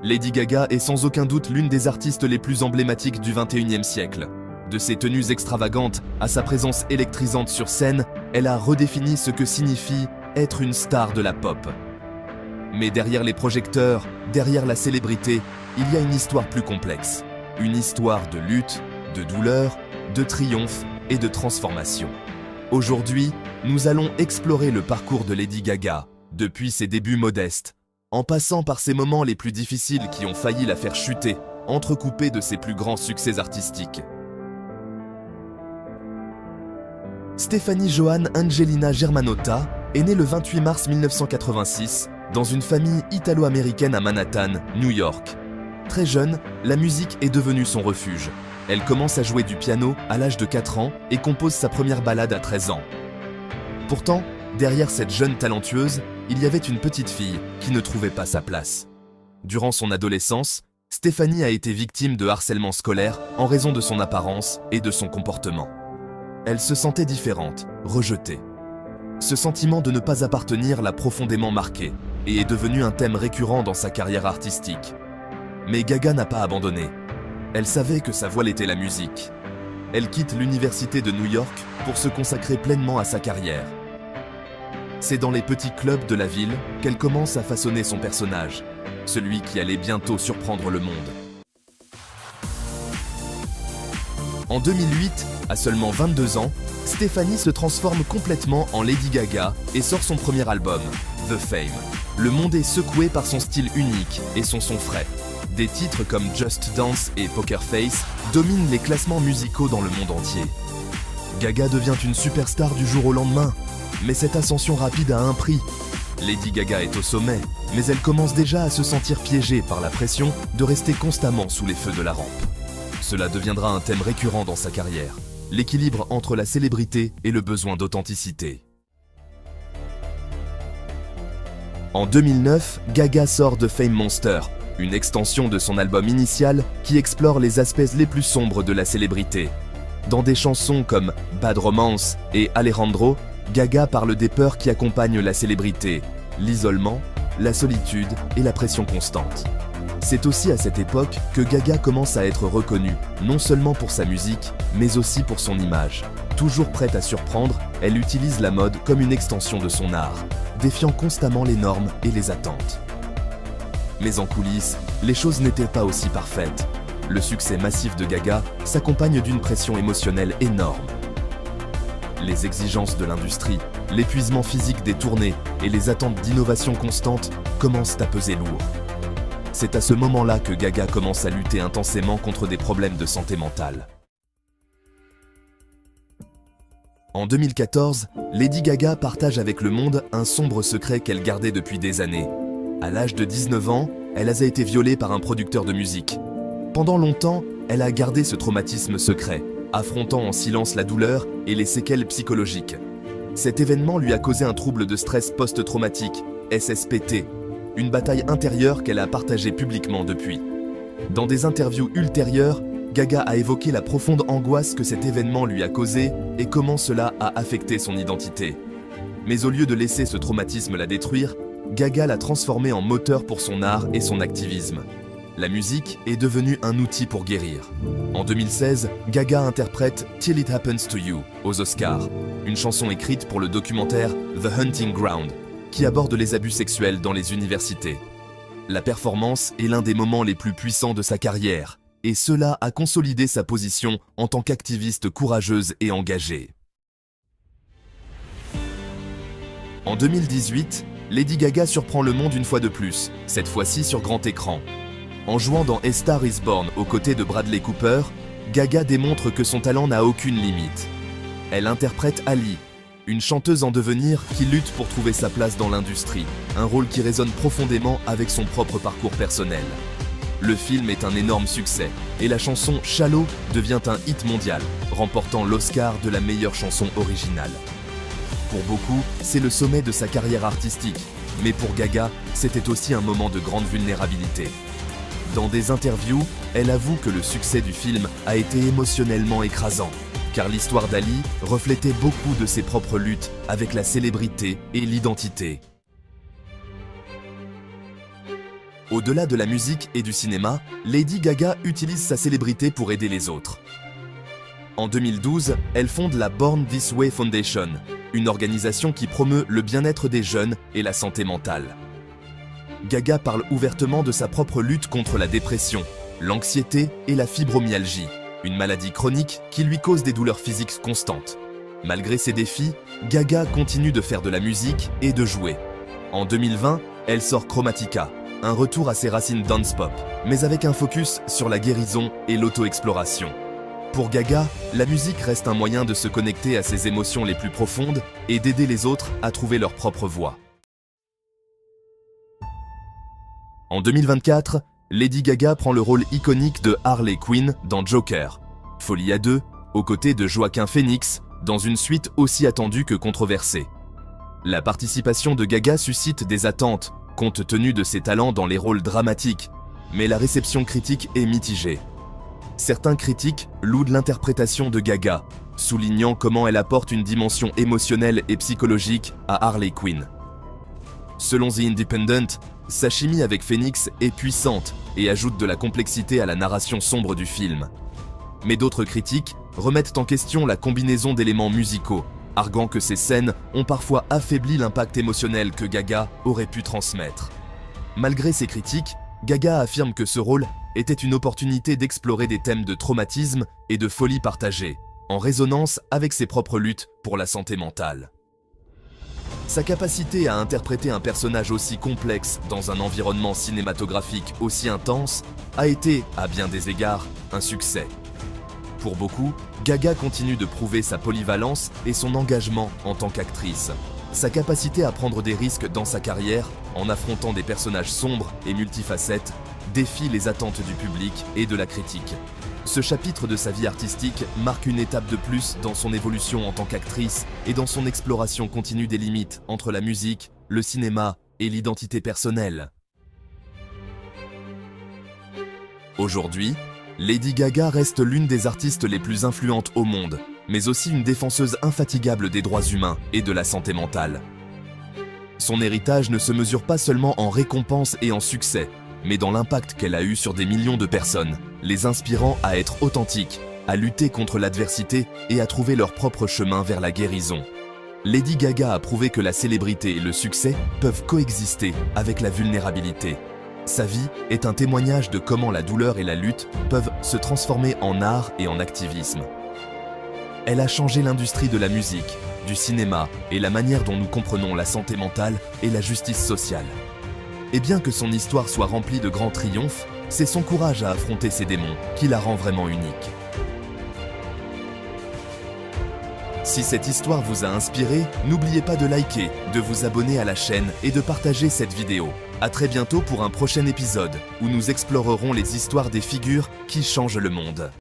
Lady Gaga est sans aucun doute l'une des artistes les plus emblématiques du XXIe siècle. De ses tenues extravagantes à sa présence électrisante sur scène, elle a redéfini ce que signifie être une star de la pop. Mais derrière les projecteurs, derrière la célébrité, il y a une histoire plus complexe. Une histoire de lutte, de douleur, de triomphe et de transformation. Aujourd'hui, nous allons explorer le parcours de Lady Gaga, depuis ses débuts modestes, en passant par ses moments les plus difficiles qui ont failli la faire chuter, entrecoupés de ses plus grands succès artistiques. Stefani Johann Angelina Germanotta est née le 28 mars 1986 dans une famille italo-américaine à Manhattan, New York. Très jeune, la musique est devenue son refuge. Elle commence à jouer du piano à l'âge de 4 ans et compose sa première ballade à 13 ans. Pourtant, derrière cette jeune talentueuse, il y avait une petite fille qui ne trouvait pas sa place. Durant son adolescence, Stefani a été victime de harcèlement scolaire en raison de son apparence et de son comportement. Elle se sentait différente, rejetée. Ce sentiment de ne pas appartenir l'a profondément marquée et est devenu un thème récurrent dans sa carrière artistique. Mais Gaga n'a pas abandonné. Elle savait que sa voile était la musique. Elle quitte l'université de New York pour se consacrer pleinement à sa carrière. C'est dans les petits clubs de la ville qu'elle commence à façonner son personnage, celui qui allait bientôt surprendre le monde. En 2008, à seulement 22 ans, Stefani se transforme complètement en Lady Gaga et sort son premier album, The Fame. Le monde est secoué par son style unique et son son frais. Des titres comme Just Dance et Poker Face dominent les classements musicaux dans le monde entier. Gaga devient une superstar du jour au lendemain, mais cette ascension rapide a un prix. Lady Gaga est au sommet, mais elle commence déjà à se sentir piégée par la pression de rester constamment sous les feux de la rampe. Cela deviendra un thème récurrent dans sa carrière, l'équilibre entre la célébrité et le besoin d'authenticité. En 2009, Gaga sort The Fame Monster, une extension de son album initial qui explore les aspects les plus sombres de la célébrité. Dans des chansons comme Bad Romance et Alejandro, Gaga parle des peurs qui accompagnent la célébrité, l'isolement, la solitude et la pression constante. C'est aussi à cette époque que Gaga commence à être reconnue, non seulement pour sa musique, mais aussi pour son image. Toujours prête à surprendre, elle utilise la mode comme une extension de son art, défiant constamment les normes et les attentes. Mais en coulisses, les choses n'étaient pas aussi parfaites. Le succès massif de Gaga s'accompagne d'une pression émotionnelle énorme. Les exigences de l'industrie, l'épuisement physique des tournées et les attentes d'innovation constante commencent à peser lourd. C'est à ce moment-là que Gaga commence à lutter intensément contre des problèmes de santé mentale. En 2014, Lady Gaga partage avec le monde un sombre secret qu'elle gardait depuis des années. À l'âge de 19 ans, elle a été violée par un producteur de musique. Pendant longtemps, elle a gardé ce traumatisme secret, affrontant en silence la douleur et les séquelles psychologiques. Cet événement lui a causé un trouble de stress post-traumatique, SSPT, une bataille intérieure qu'elle a partagée publiquement depuis. Dans des interviews ultérieures, Gaga a évoqué la profonde angoisse que cet événement lui a causée et comment cela a affecté son identité. Mais au lieu de laisser ce traumatisme la détruire, Gaga l'a transformé en moteur pour son art et son activisme. La musique est devenue un outil pour guérir. En 2016, Gaga interprète Till It Happens to You aux Oscars, une chanson écrite pour le documentaire The Hunting Ground, qui aborde les abus sexuels dans les universités. La performance est l'un des moments les plus puissants de sa carrière, et cela a consolidé sa position en tant qu'activiste courageuse et engagée. En 2018, Lady Gaga surprend le monde une fois de plus, cette fois-ci sur grand écran. En jouant dans A Star is Born aux côtés de Bradley Cooper, Gaga démontre que son talent n'a aucune limite. Elle interprète Ali, une chanteuse en devenir qui lutte pour trouver sa place dans l'industrie, un rôle qui résonne profondément avec son propre parcours personnel. Le film est un énorme succès et la chanson Shallow devient un hit mondial, remportant l'Oscar de la meilleure chanson originale. Pour beaucoup, c'est le sommet de sa carrière artistique, mais pour Gaga, c'était aussi un moment de grande vulnérabilité. Dans des interviews, elle avoue que le succès du film a été émotionnellement écrasant, car l'histoire d'Ali reflétait beaucoup de ses propres luttes avec la célébrité et l'identité. Au-delà de la musique et du cinéma, Lady Gaga utilise sa célébrité pour aider les autres. En 2012, elle fonde la Born This Way Foundation, une organisation qui promeut le bien-être des jeunes et la santé mentale. Gaga parle ouvertement de sa propre lutte contre la dépression, l'anxiété et la fibromyalgie, une maladie chronique qui lui cause des douleurs physiques constantes. Malgré ces défis, Gaga continue de faire de la musique et de jouer. En 2020, elle sort Chromatica, un retour à ses racines dance pop, mais avec un focus sur la guérison et l'auto-exploration. Pour Gaga, la musique reste un moyen de se connecter à ses émotions les plus profondes et d'aider les autres à trouver leur propre voie. En 2024, Lady Gaga prend le rôle iconique de Harley Quinn dans Joker, Folie à deux, aux côtés de Joaquin Phoenix, dans une suite aussi attendue que controversée. La participation de Gaga suscite des attentes, compte tenu de ses talents dans les rôles dramatiques, mais la réception critique est mitigée. Certains critiques louent l'interprétation de Gaga, soulignant comment elle apporte une dimension émotionnelle et psychologique à Harley Quinn. Selon The Independent, sa chimie avec Phoenix est puissante et ajoute de la complexité à la narration sombre du film. Mais d'autres critiques remettent en question la combinaison d'éléments musicaux, arguant que ces scènes ont parfois affaibli l'impact émotionnel que Gaga aurait pu transmettre. Malgré ces critiques, Gaga affirme que ce rôle était une opportunité d'explorer des thèmes de traumatisme et de folie partagée, en résonance avec ses propres luttes pour la santé mentale. Sa capacité à interpréter un personnage aussi complexe dans un environnement cinématographique aussi intense a été, à bien des égards, un succès. Pour beaucoup, Gaga continue de prouver sa polyvalence et son engagement en tant qu'actrice. Sa capacité à prendre des risques dans sa carrière, en affrontant des personnages sombres et multifacettes, défie les attentes du public et de la critique. Ce chapitre de sa vie artistique marque une étape de plus dans son évolution en tant qu'actrice et dans son exploration continue des limites entre la musique, le cinéma et l'identité personnelle. Aujourd'hui, Lady Gaga reste l'une des artistes les plus influentes au monde, mais aussi une défenseuse infatigable des droits humains et de la santé mentale. Son héritage ne se mesure pas seulement en récompenses et en succès, mais dans l'impact qu'elle a eu sur des millions de personnes, les inspirant à être authentiques, à lutter contre l'adversité et à trouver leur propre chemin vers la guérison. Lady Gaga a prouvé que la célébrité et le succès peuvent coexister avec la vulnérabilité. Sa vie est un témoignage de comment la douleur et la lutte peuvent se transformer en art et en activisme. Elle a changé l'industrie de la musique, du cinéma et la manière dont nous comprenons la santé mentale et la justice sociale. Et bien que son histoire soit remplie de grands triomphes, c'est son courage à affronter ses démons qui la rend vraiment unique. Si cette histoire vous a inspiré, n'oubliez pas de liker, de vous abonner à la chaîne et de partager cette vidéo. À très bientôt pour un prochain épisode où nous explorerons les histoires des figures qui changent le monde.